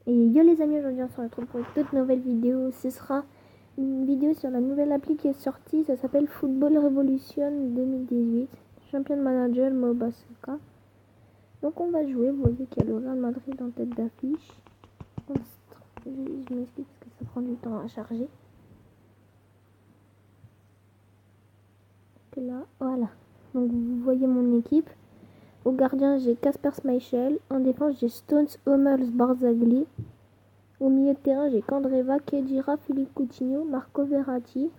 Et yo les amis, aujourd'hui on se retrouve pour une toute nouvelle vidéo. Ce sera une vidéo sur la nouvelle appli qui est sortie. Ça s'appelle Football Revolution 2018. Champion Manager MOBA Soccer. Donc on va jouer. Vous voyez qu'il y a le Real Madrid en tête d'affiche. Je m'explique parce que ça prend du temps à charger. Donc là, voilà. Donc vous voyez mon équipe. Au gardien, j'ai Kasper Schmeichel. En défense, j'ai Stones, Hummels, Barzagli. Au milieu de terrain, j'ai Candreva, Khedira, Philippe Coutinho, Marco Verratti,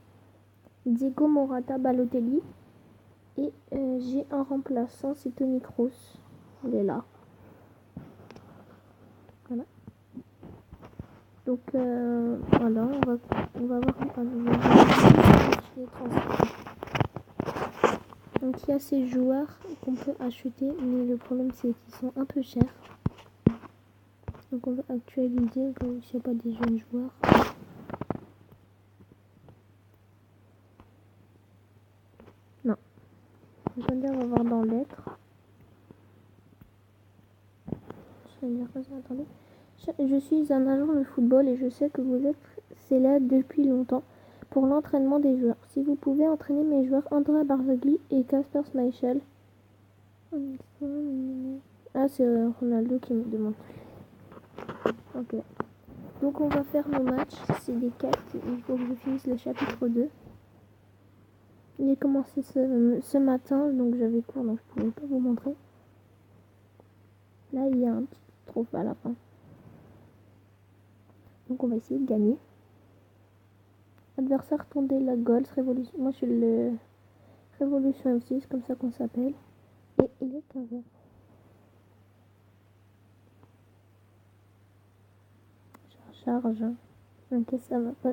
Dzeko, Morata, Balotelli. Et j'ai un remplaçant, c'est Toni Kroos. Il est là. Voilà. Donc voilà, on va voir les transferts. Donc il y a ces joueurs qu'on peut acheter, mais le problème c'est qu'ils sont un peu chers. Donc on va actualiser comme s'il n'y a pas des jeunes joueurs. Non. Attendez, on va voir dans lettres. Je vais dire quoi ça, attendez. Je suis un agent de football et je sais que vous êtes célèbre depuis longtemps pour l'entraînement des joueurs. Si vous pouvez entraîner mes joueurs Andrea Barzagli et Kasper Schmeichel. Ah, c'est Ronaldo qui me demande. Ok. Donc on va faire nos matchs. C'est des quêtes. Il faut que je finisse le chapitre 2. Il est commencé ce matin, donc j'avais cours, donc je ne pouvais pas vous montrer. Là, il y a un petit trophée à la fin. Donc on va essayer de gagner. Adversaire tourner la Goals Révolution. Moi je suis le Révolution M6, comme ça qu'on s'appelle. Et il est 15h. Charge. Ok, ça va pas.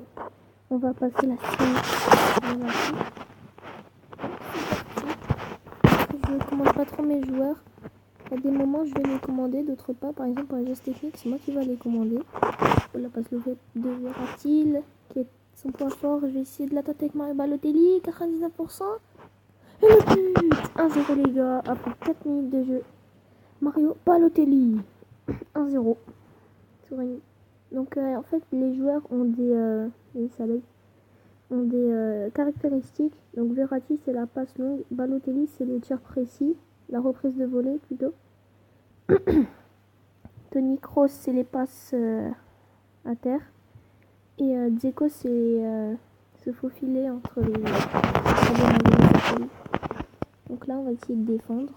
On va passer la scène. Je commande pas trop mes joueurs. À des moments je vais les commander, d'autres pas. Par exemple pour les gestes techniques, c'est moi qui vais les commander. Voilà, parce que le fait de Verratti, qui est son point fort, je vais essayer de l'attaquer avec Mario Balotelli, 99%. Et le but 1-0 les gars, après 4 minutes de jeu. Mario Balotelli 1-0. Donc en fait les joueurs ont des caractéristiques. Donc Verratti c'est la passe longue, Balotelli c'est le tir précis, la reprise de volée plutôt. Toni Kroos c'est les passes à terre. Et Dzeko c'est se faufiler entre les donc là on va essayer de défendre.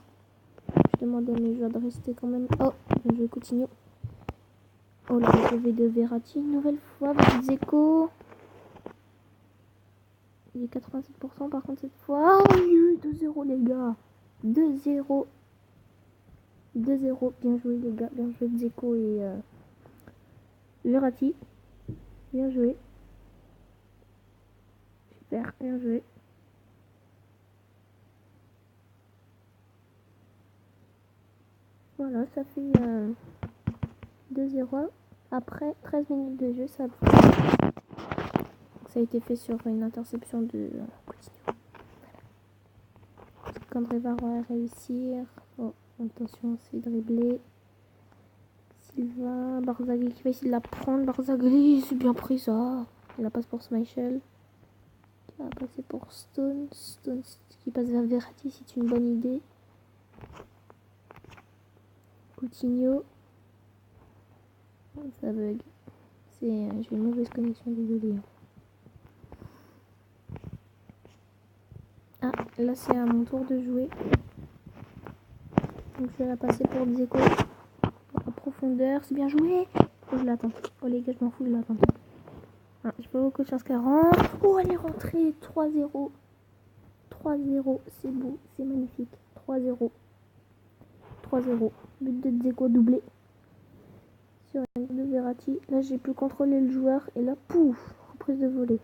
Je demande à mes joueurs de rester quand même. Oh, je vais continuer. Oh là, le PV de Verratti une nouvelle fois avec Dzeko. Il est 87% par contre cette fois. Oh, 2-0 les gars. 2-0. 2-0. Bien joué les gars. Bien joué Dzeko et Verratti. Bien joué. Super, bien joué. Voilà, ça fait 2-0. Après 13 minutes de jeu, ça a été fait sur une interception de Coutinho. Candreva va réussir. Oh, attention, c'est dribblé. Silva, Barzagli qui va essayer de la prendre. Barzagli, c'est bien pris ça. Il la passe pour Schmeichel. Qui va passer pour Stones. Stones qui passe vers Verratti, c'est une bonne idée. Coutinho. Ça bug. J'ai une mauvaise connexion, désolé. Ah, là c'est à mon tour de jouer. Donc je vais la passer pour Dzeko. En profondeur, c'est bien joué. Oh, je l'attends. Oh les gars, je m'en fous, je l'attends. Ah, j'ai pas beaucoup de chance qu'elle rentre. Oh, elle est rentrée. 3-0. 3-0. C'est beau, c'est magnifique. 3-0. 3-0. But de Dzeko doublé. Sur un but de Verratti. Là, j'ai pu contrôler le joueur. Et là, pouf, reprise de volée.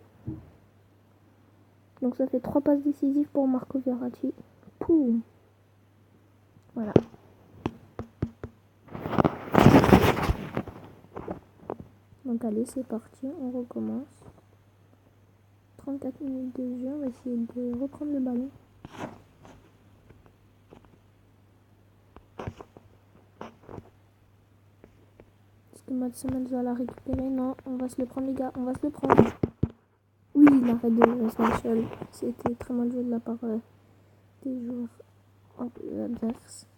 Donc ça fait 3 passes décisives pour Marco Verratti. Pouf. Voilà. Donc allez, c'est parti, on recommence. 34 minutes de jeu, on va essayer de reprendre le ballon. Parce que Matsuman va la récupérer. Non, on va se le prendre les gars, on va se le prendre. Oui, l'arrêt de Smashel. C'était très mal joué de la part des joueurs adverses.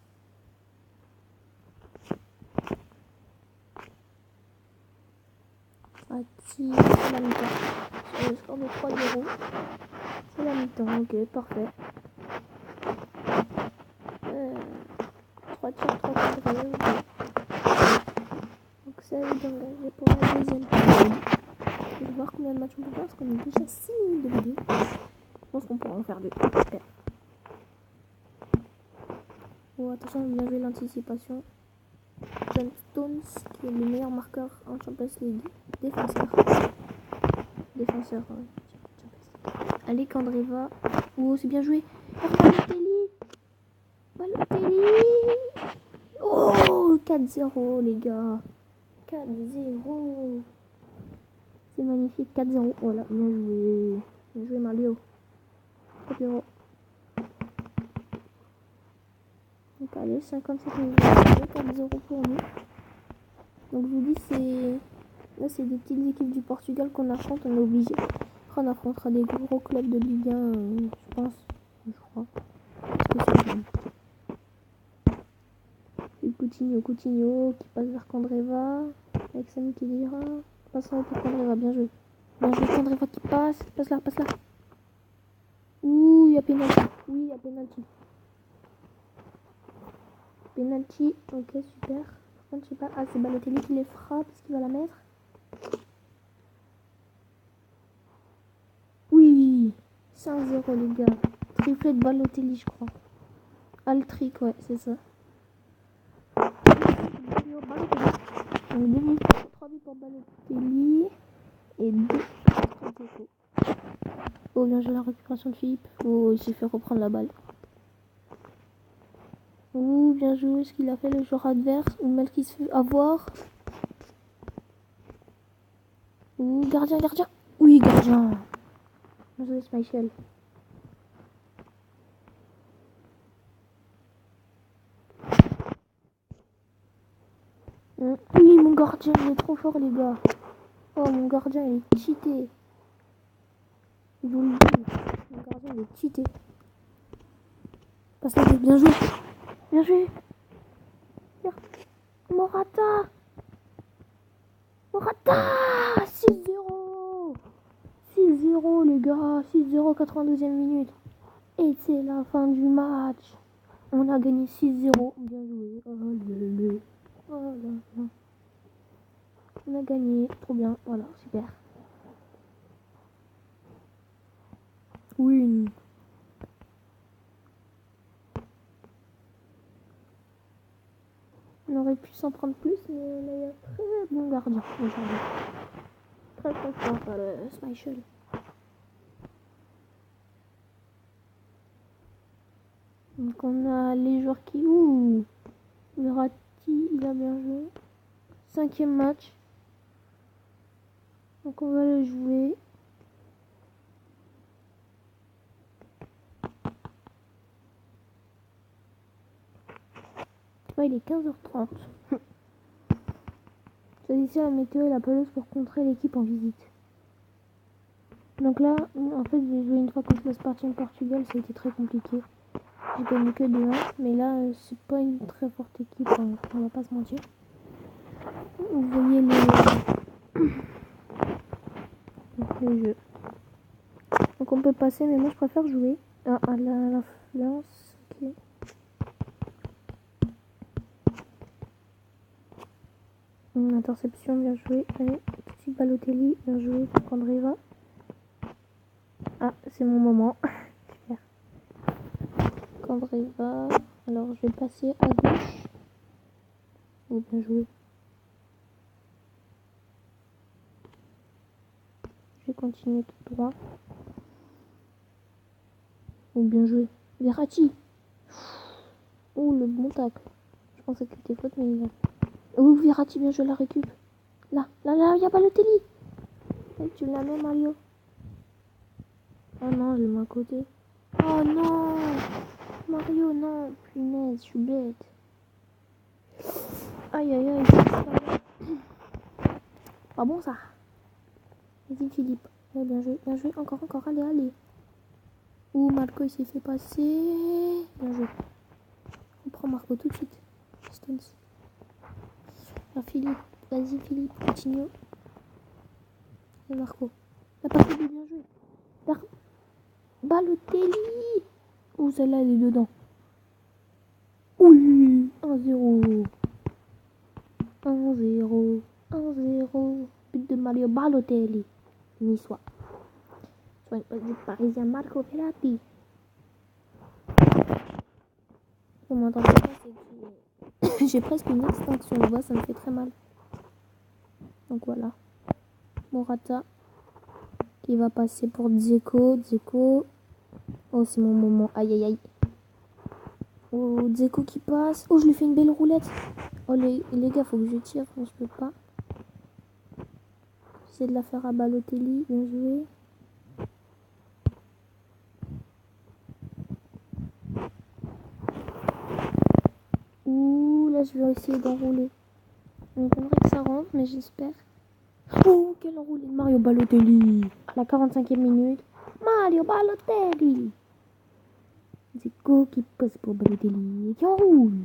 C'est la mi-temps. Sur le score de 3-0. C'est la mi-temps, ok, parfait. 3 tirs, 3 cadrés, ok. Donc ça va être engagé pour la deuxième période. Je vais voir combien de matchs on peut faire parce qu'on est déjà 6 minutes de vidéo. Je pense qu'on pourra en faire 2. J'espère. Oh, attention, bien joué l'anticipation. John Stones, qui est le meilleur marqueur en Champions League. Défenseur. Allez, Candreva. Oh, c'est bien joué. Balotelli. Oh, 4-0, les gars. 4-0. C'est magnifique. 4-0. Voilà, bien joué. Bien joué, Mario. 4-0. Donc, allez, 57 minutes. 4-0 pour nous. Donc, je vous dis, là, c'est des petites équipes du Portugal qu'on affronte. On est obligé. Après, on affrontera des gros clubs de Ligue 1, je pense. Je crois. Parce que c'est bien. Et Coutinho qui passe vers Candreva. Avec Samy qui dira. Passant pour Candreva, bien joué. Bien joué, Candreva qui passe. Passe là. Ouh, il y a pénalty. Oui, il y a pénalty. Penalty, ok, super. Par contre, je sais pas. Ah, c'est Balotelli qui les frappe. Est-ce qu'il va la mettre? Oui, 5-0 les gars. Triplé de Balotelli, je crois. Ah, le trick, ouais, c'est ça. Balotelli. 2 minutes, 3 buts pour Balotelli. Et 2 pour Dzeko. Oh, bien joué la récupération de Philippe. Oh, il s'est fait reprendre la balle. Oh, bien joué ce qu'il a fait le joueur adverse. Ou mal qu'il se fait avoir. Oh, gardien. Oui, gardien. Bien joué, Michel. Oui, mon gardien, il est trop fort, les gars. Oh, mon gardien, il est cheaté. Je vous le dis. Mon gardien, il est cheaté. Parce que bien joué. Bien joué. Morata. 6-0. 6-0, les gars. 6-0, 92e minute. Et c'est la fin du match. On a gagné 6-0. Bien joué. Oh là là. On a gagné. Trop bien. Voilà, super. Oui. On aurait pu s'en prendre plus, mais on a eu un très bon gardien aujourd'hui. Très fort, le Schmeichel. Donc on a les joueurs qui... Ouh, Verratti, il a bien joué. 5e match. Donc on va le jouer. Ouais, il est 15h30. Choisissez la météo et la pelouse pour contrer l'équipe en visite. Donc là, en fait, j'ai joué une fois contre le Sporting Portugal, ça a été très compliqué. J'ai gagné que 2-1, mais là, c'est pas une très forte équipe, hein, on va pas se mentir. Vous voyez les jeux. Donc on peut passer, mais moi je préfère jouer à l'influence. Ok. Une interception, bien joué. Allez, petit Balotelli, bien joué pour Candreva. Ah, c'est mon moment. Super. Candreva. Alors je vais passer à gauche. Oh, bien joué. Je vais continuer tout droit. Oh, bien joué. Verratti. Oh, le bon tacle. Je pensais que c'était faute, mais il a... Oh, Verratti, bien joué la récup. Là, il y a Balotelli. Et tu la mets, Mario. Oh non, je l'ai mis à côté. Oh non, Mario, non. Punaise, je suis bête. Aïe. pas bon ça. Vas-y Philippe. Ouais, bien joué, encore, allez. Ouh, Marco il s'est fait passer. Bien joué. On prend Marco tout de suite. Stones. Alors Philippe, vas-y Philippe, continue. Et Marco. La passe est bien jouée. Balotelli. Ouh, celle-là elle est dedans. Oui, 1-0. 1-0. 1-0. But de Mario Balotelli. Niçois. Soit une passe du Parisien Marco Verratti. Vous m'entendez pas, c'est que j'ai presque une extinction de voix, ça me fait très mal. Donc voilà. Morata qui va passer pour Dzeko. Dzeko. Oh, c'est mon moment. Aïe, aïe, aïe. Oh, Dzeko qui passe. Oh, je lui fais une belle roulette. Oh, les gars, faut que je tire. Je peux pas. J'essaie de la faire à Balotelli. Bien joué. Ouh, là, je vais essayer d'enrouler. On aimerait que ça rentre, mais j'espère. Oh, quel enroulé de Mario Balotelli. À la 45e minute. Mario Balotelli. Dzeko qui passe pour Balotelli et qui enroule.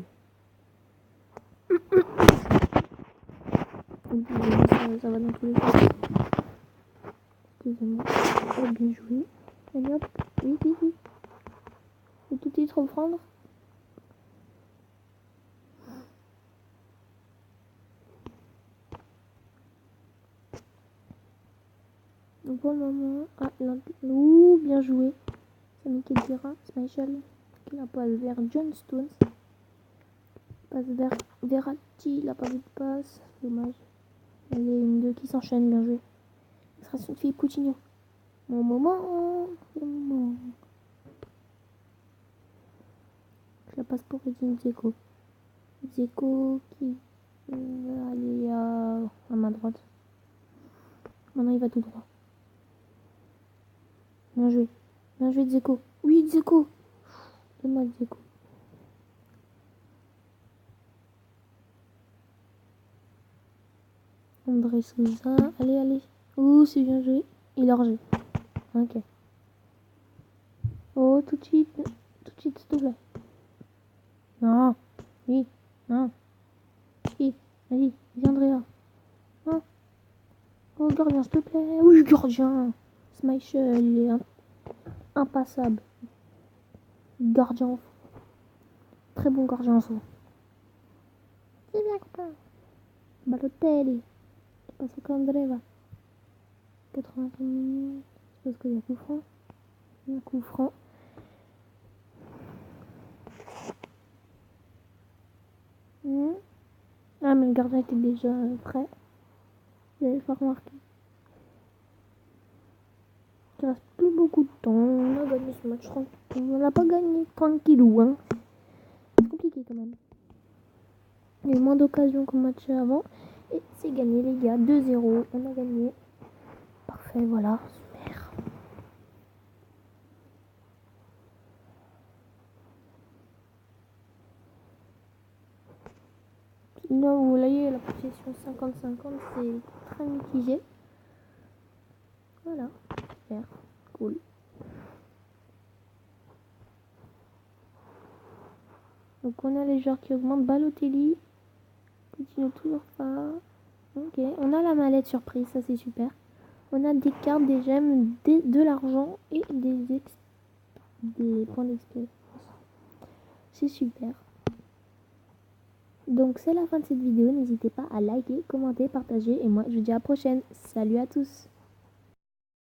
Ça va dans tous les sens. Excusez-moi. Oh, bien joué. Allez hop. Oui. Faut tout de suite reprendre. Donc pour le moment. Ah, ouh, bien joué. C'est Mickey Dira. Michel. Qui la passe vers John Stones. Passe vers Verratti. Il a pas vu de passe. Dommage. Allez, une deux qui s'enchaîne. Bien joué. Extraction de Philippe Coutinho. Mon moment. Je la passe pour Edin Dzeko. Dzeko qui va aller à ma droite. Maintenant il va tout droit. Bien joué. Bien joué Dzeko. Oui Dzeko. Dommage Dzeko. André Souza. Allez. Ouh, c'est bien joué. Il a rangé. Ok. Oh, tout de suite, s'il te plaît. Non. Oui. Non. Oui. Vas-y, viens Andrea. Non. Oh, gardien, s'il te plaît. Oui, gardien. Smichel, il est impassable. Gardien. Très bon gardien en soi. C'est bien, copain. Balotelli. Qui passe au Candreva. 80 minutes. C'est parce qu'il y a coup franc. Il y a coup franc. Ah, mais le gardien était déjà prêt. Vous n'avez pas remarqué. Il ne reste plus beaucoup de temps. On a gagné ce match. On l'a pas gagné tranquillou. Hein. C'est compliqué quand même. Il y a eu moins d'occasions qu'au match avant. Et c'est gagné les gars. 2-0. On a gagné. Parfait, voilà. Super. Là, vous voyez, la possession 50-50, c'est très mitigé. Voilà. Super. Cool. Donc on a les joueurs qui augmentent. Balotelli. Continue toujours pas. Ok. On a la mallette surprise, ça c'est super. On a des cartes, des gemmes, de l'argent et des points d'expérience. C'est super. Donc c'est la fin de cette vidéo. N'hésitez pas à liker, commenter, partager. Et moi je vous dis à la prochaine. Salut à tous.